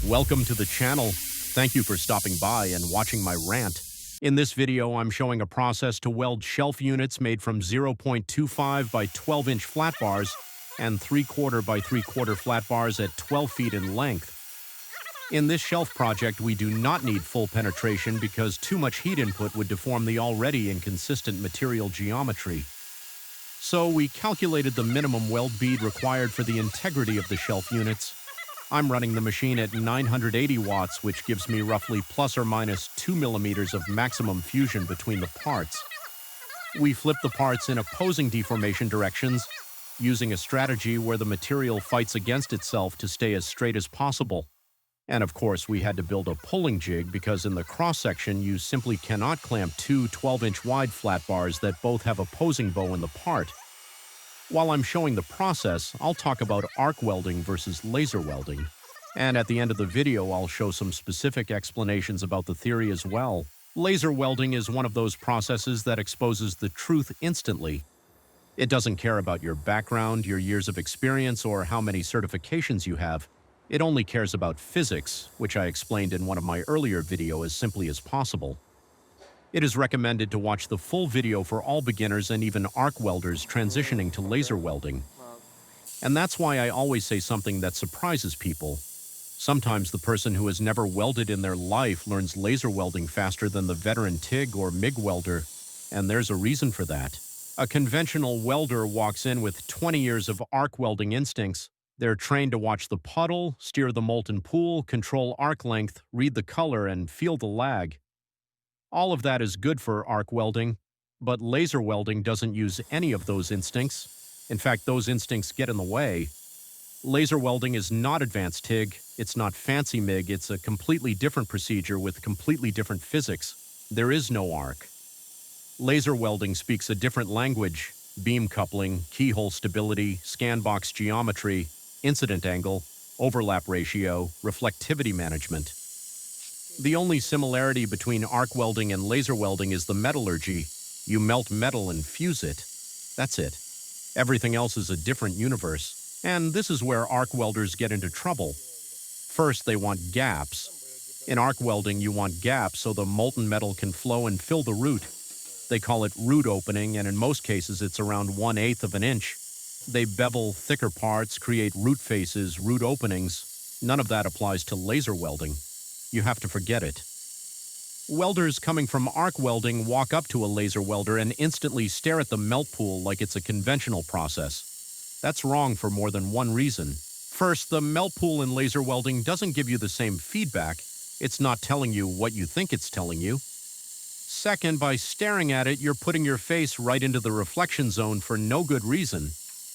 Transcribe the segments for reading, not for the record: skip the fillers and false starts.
Welcome to the channel. Thank you for stopping by and watching my rant. In this video, I'm showing a process to weld shelf units made from 0.25 by 12-inch flat bars and 3/4 by 3/4 flat bars at 12 feet in length. In this shelf project, we do not need full penetration because too much heat input would deform the already inconsistent material geometry. So we calculated the minimum weld bead required for the integrity of the shelf units. I'm running the machine at 980 watts, which gives me roughly plus or minus 2 millimeters of maximum fusion between the parts. We flip the parts in opposing deformation directions, using a strategy where the material fights against itself to stay as straight as possible. And of course, we had to build a pulling jig because in the cross-section, you simply cannot clamp two 12-inch wide flat bars that both have opposing bow in the part. While I'm showing the process, I'll talk about arc welding versus laser welding. And at the end of the video, I'll show some specific explanations about the theory as well. Laser welding is one of those processes that exposes the truth instantly. It doesn't care about your background, your years of experience, or how many certifications you have. It only cares about physics, which I explained in one of my earlier videos as simply as possible. It is recommended to watch the full video for all beginners and even arc welders transitioning to laser welding. And that's why I always say something that surprises people. Sometimes the person who has never welded in their life learns laser welding faster than the veteran TIG or MIG welder, and there's a reason for that. A conventional welder walks in with 20 years of arc welding instincts. They're trained to watch the puddle, steer the molten pool, control arc length, read the color, and feel the lag. All of that is good for arc welding, but laser welding doesn't use any of those instincts. In fact, those instincts get in the way. Laser welding is not advanced TIG, it's not fancy MIG, it's a completely different procedure with completely different physics. There is no arc. Laser welding speaks a different language: beam coupling, keyhole stability, scan box geometry, incident angle, overlap ratio, reflectivity management. The only similarity between arc welding and laser welding is the metallurgy. You melt metal and fuse it. That's it. Everything else is a different universe. And this is where arc welders get into trouble. First, they want gaps. In arc welding, you want gaps so the molten metal can flow and fill the root. They call it root opening, and in most cases, it's around 1/8 of an inch. They bevel thicker parts, create root faces, root openings. None of that applies to laser welding. You have to forget it. Welders coming from arc welding walk up to a laser welder and instantly stare at the melt pool like it's a conventional process. That's wrong for more than one reason. First, the melt pool in laser welding doesn't give you the same feedback. It's not telling you what you think it's telling you. Second, by staring at it, you're putting your face right into the reflection zone for no good reason.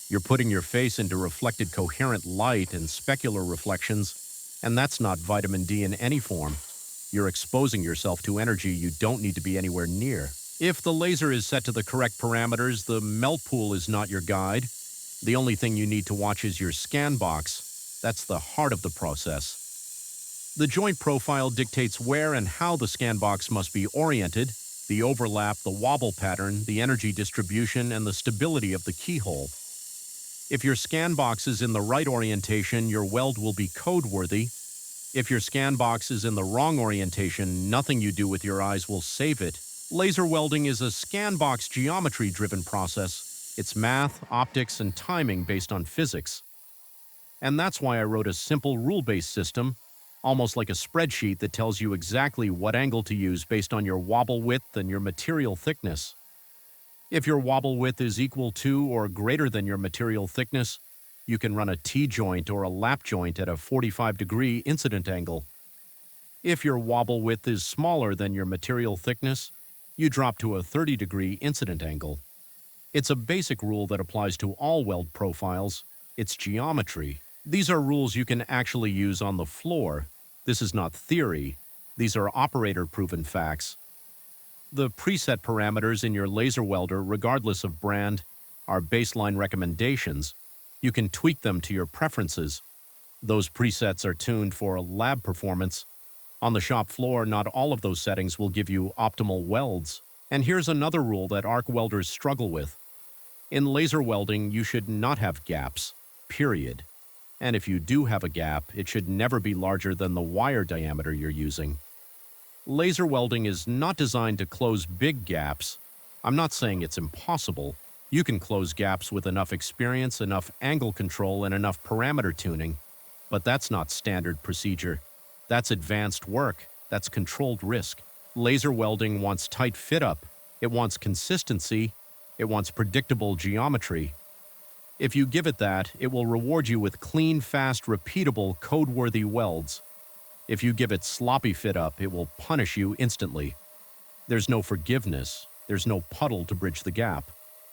You're putting your face into reflected coherent light and specular reflections, and that's not vitamin D in any form. You're exposing yourself to energy you don't need to be anywhere near. If the laser is set to the correct parameters, the melt pool is not your guide. The only thing you need to watch is your scan box. That's the heart of the process. The joint profile dictates where and how the scan box must be oriented, the overlap, the wobble pattern, the energy distribution, and the stability of the keyhole. If your scan box is in the right orientation, your weld will be code-worthy. If your scan box is in the wrong orientation, nothing you do with your eyes will save it. Laser welding is a scan box geometry-driven process. It's math, optics, and timing based on physics. And that's why I wrote a simple rule-based system, almost like a spreadsheet that tells you exactly what angle to use based on your wobble width and your material thickness. If your wobble width is equal to or greater than your material thickness, you can run a T-joint or a lap joint at a 45-degree incident angle. If your wobble width is smaller than your material thickness, you drop to a 30-degree incident angle. It's a basic rule that applies to all weld profiles. It's geometry. These are rules you can actually use on the floor. This is not theory. These are operator-proven facts. The preset parameters in your laser welder, regardless of brand, are baseline recommendations. You can tweak them to your preferences. Those presets are tuned for lab performance. On the shop floor, not all of those settings will give you optimal welds. And here's another rule that arc welders struggle with. In laser welding, you should not have gaps, period. And if you do have a gap, it should never be larger than the wire diameter you're using. Laser welding is not designed to close big gaps. I'm not saying it's impossible. You can close gaps with enough experience, enough angle control, and enough parameter tuning. But that's not standard procedure. That's advanced work. That's controlled risk. Laser welding wants tight fit-up. It wants consistency. It wants predictable geometry. If you give it that, it will reward you with clean, fast, repeatable, code-worthy welds. If you give it sloppy fit-up, it will punish you instantly. There's no forgiveness. There's no puddle to bridge the gap.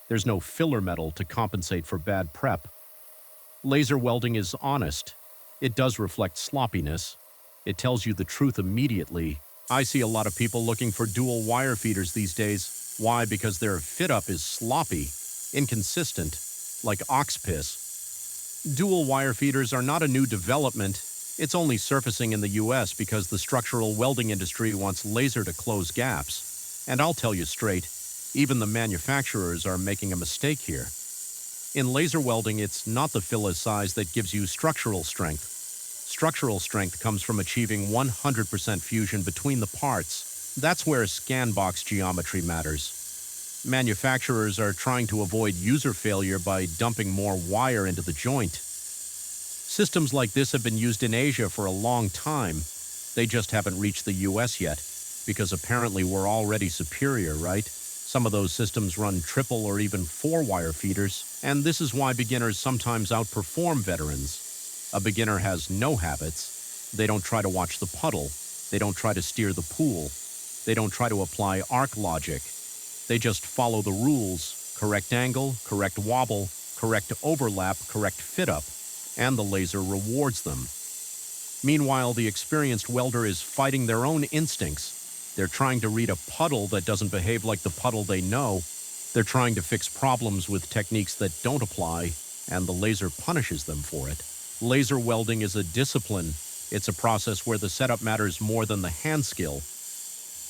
There's no filler metal to compensate for bad prep. Laser welding is honest. It does reflect sloppiness. It tells you the truth immediately. I see a lot of people looking for dual wire feeders these days. Why? Because their fit-up is sloppy, inconsistent, like ox piss. Dual wire feeders are not a new development. It's only surfacing in the US because the structural welding industry wants laser to close gaps. And I'll tell you straight, even the manufacturers are making a mistake here. In laser welding, it's not the fillet size that gives you structural strength. Structural strength comes from achieving 100% fusion between the parts. That's where scan box geometry matters. Manufacturers are trying to avoid user failure by dumping more wire into the joint. Systems like this have been used in Asia for a long time. They just haven't reached the US yet, because apparently we're already superior, right? Some of those systems run triple or even 4-wire feeders, and this is why beginners sometimes outperform veterans. A beginner has no habits. They don't try to watch the puddle. They don't try to steer the pool. They don't try to apply arc logic. They just follow the rules: correct angle, correct wobble, correct overlap, correct fit-up, and the laser rewards them. Meanwhile, the experienced welder is fighting their own instincts. They're trying to read a puddle that doesn't behave like the puddle they know. They're trying to fix problems with techniques that don't apply, and the laser punishes them for it. Laser welding is a discipline. It's a process where the setup matters more than the hand skill.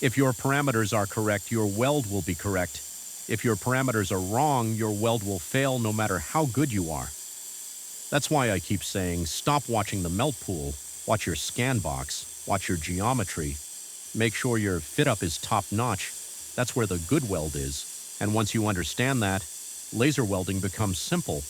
If your parameters are correct, your weld will be correct. If your parameters are wrong, your weld will fail no matter how good you are. That's why I keep saying, stop watching the melt pool. Watch your scan box. Watch your geometry. Make sure your fit-up is top-notch. That's where the good weld is. And once you understand that, laser welding becomes simple.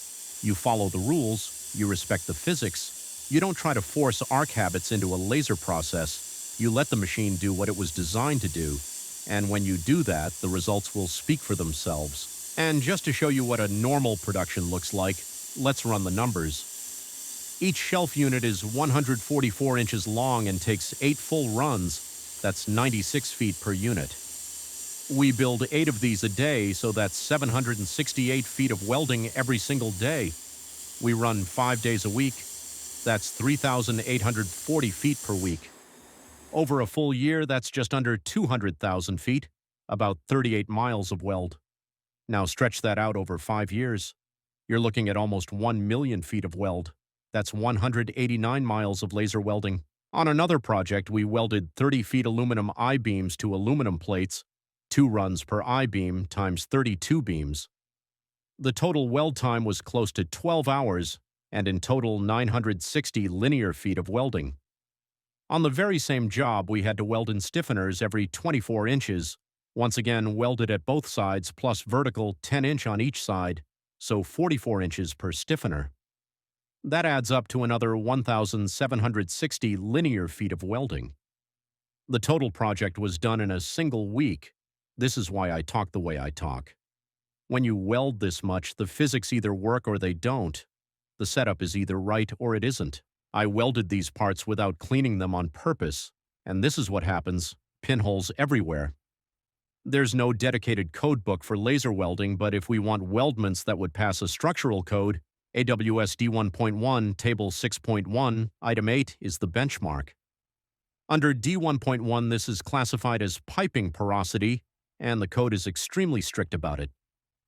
You follow the rules. You respect the physics. You don't try to force arc habits into a laser process. You let the machine do what it was designed to do. And when you do that, the results will speak for themselves. And just to show you what a normal production looks like, let's run the numbers. Each shelf unit is 144 inches long and takes 8 full runs. That's 96 feet per unit. We build 8 of these a day, so that's 768 feet of welding every single day. We run 5 days a week. That's 3,840 feet per week. Over a full year, that's just under 200,000 feet, about 38 miles of weld. Now stretch that out over 5 years. You're looking at almost 1 million feet of weld. That's 189 miles of laser welding. On another project, we welded 30 feet aluminum I-beams to aluminum plates, 2 runs per I-beam times 32 beams. The total weld time was close to 12 hours, and in total 960 linear feet of welding. On the very same job, we had to weld in stiffeners every 24 inches, once again welded at both sides plus vertical 10-inch on each side, so 44 inches per stiffener. That adds up to another 1,760 linear feet of welding. The total project was done in a single week. This is why I talk the way I talk. When you weld this much, the physics either work or they don't. The setup is either right or it isn't. I welded these parts without cleaning them on purpose, and this is what happens: pinholes everywhere. There's no dedicated code book for laser welding, but if we want weldments that would pass a structural code, AWS D1.1, Table 6.1, Item 8 is the benchmark. Under D1.1, this is classified as piping porosity, and the code is extremely strict about it.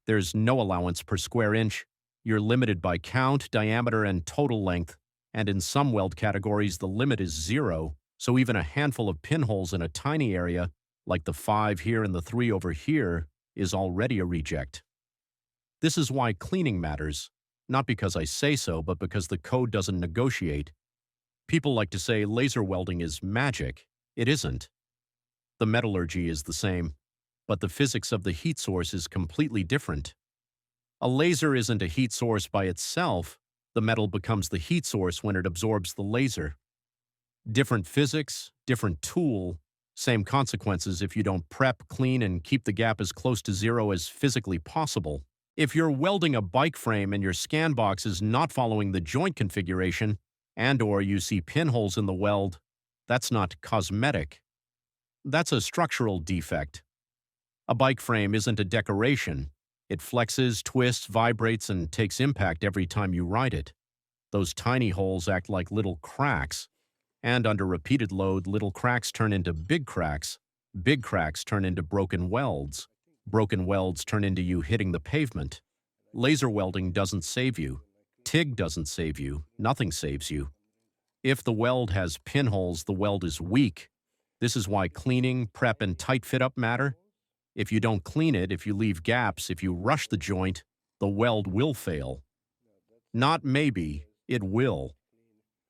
There's no allowance per square inch. You're limited by count, diameter, and total length, and in some weld categories the limit is 0, so even a handful of pinholes in a tiny area, like the 5 here and the 3 over here, is already a reject. This is why cleaning matters. Not because I say so, but because the code doesn't negotiate. People like to say laser welding is magic. It isn't. The metallurgy is the same, but the physics of the heat source is completely different. A laser isn't a heat source by itself. The metal becomes the heat source when it absorbs the laser. Different physics, different tool, same consequences if you don't prep, clean, and keep the gap as close to zero as physically possible. If you're welding a bike frame and your scan box is not following the joint configuration, and/or you see pinholes in the weld, that's not cosmetic. That's a structural defect. A bike frame isn't a decoration. It flexes, twists, vibrates, and takes impact every time you ride it. Those tiny holes act like little cracks. And under repeated load, little cracks turn into big cracks turn into broken welds turn into you hitting the pavement. Laser welding doesn't save you. TIG doesn't save you. Nothing saves you. If the weld has pinholes, the weld is weak. This is why cleaning, prep, and tight fit-up matter. If you don't clean it, if you leave gaps, if you rush the joint, the weld will fail. Not maybe, it will.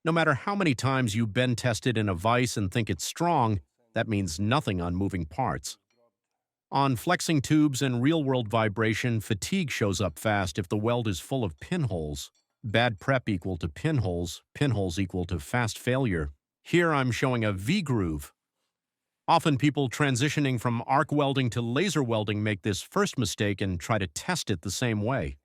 No matter how many times you bend test it in a vise and think it's strong, that means nothing on moving parts. On flexing tubes and real-world vibration, fatigue shows up fast if the weld is full of pinholes. Bad prep equal to pinholes, pinholes equal to fast failure. Here I'm showing a V-groove. Often people transitioning from arc welding to laser welding make this first mistake and try to test it the same way.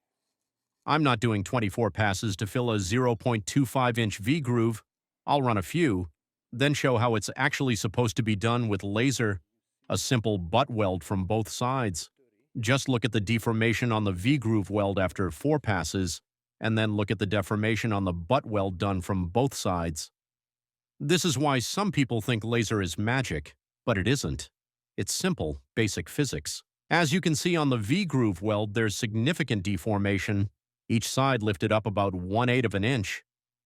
I'm not doing 24 passes to fill a 0.25-inch V-groove. I'll run a few, then show how it's actually supposed to be done with laser, a simple butt weld from both sides. Just look at the deformation on the V-groove weld after 4 passes, and then look at the deformation on the butt weld done from both sides. This is why some people think laser is magic, but it isn't. It's simple, basic physics. As you can see on the V-groove weld, there's significant deformation, each side lifted up about 1/8 of an inch,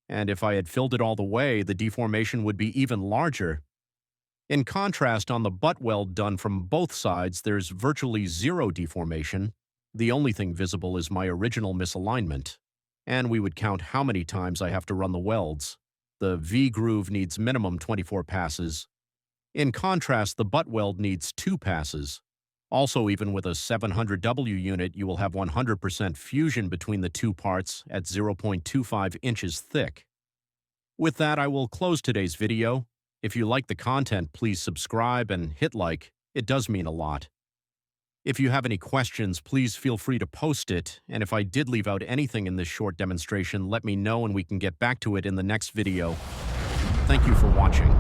and if I had filled it all the way, the deformation would be even larger. In contrast, on the butt weld done from both sides, there's virtually zero deformation. The only thing visible is my original misalignment. And we would count how many times I have to run the welds. The V-groove needs minimum 24 passes. In contrast, the butt weld needs 2 passes. Also, even with a 700W unit, you will have 100% fusion between the two parts at 0.25 inches thick. With that, I will close today's video. If you like the content, please subscribe and hit like. It does mean a lot. If you have any questions, please feel free to post it, and if I did leave out anything in this short demonstration, let me know and we can get back to it in the next video. Thank you for watching.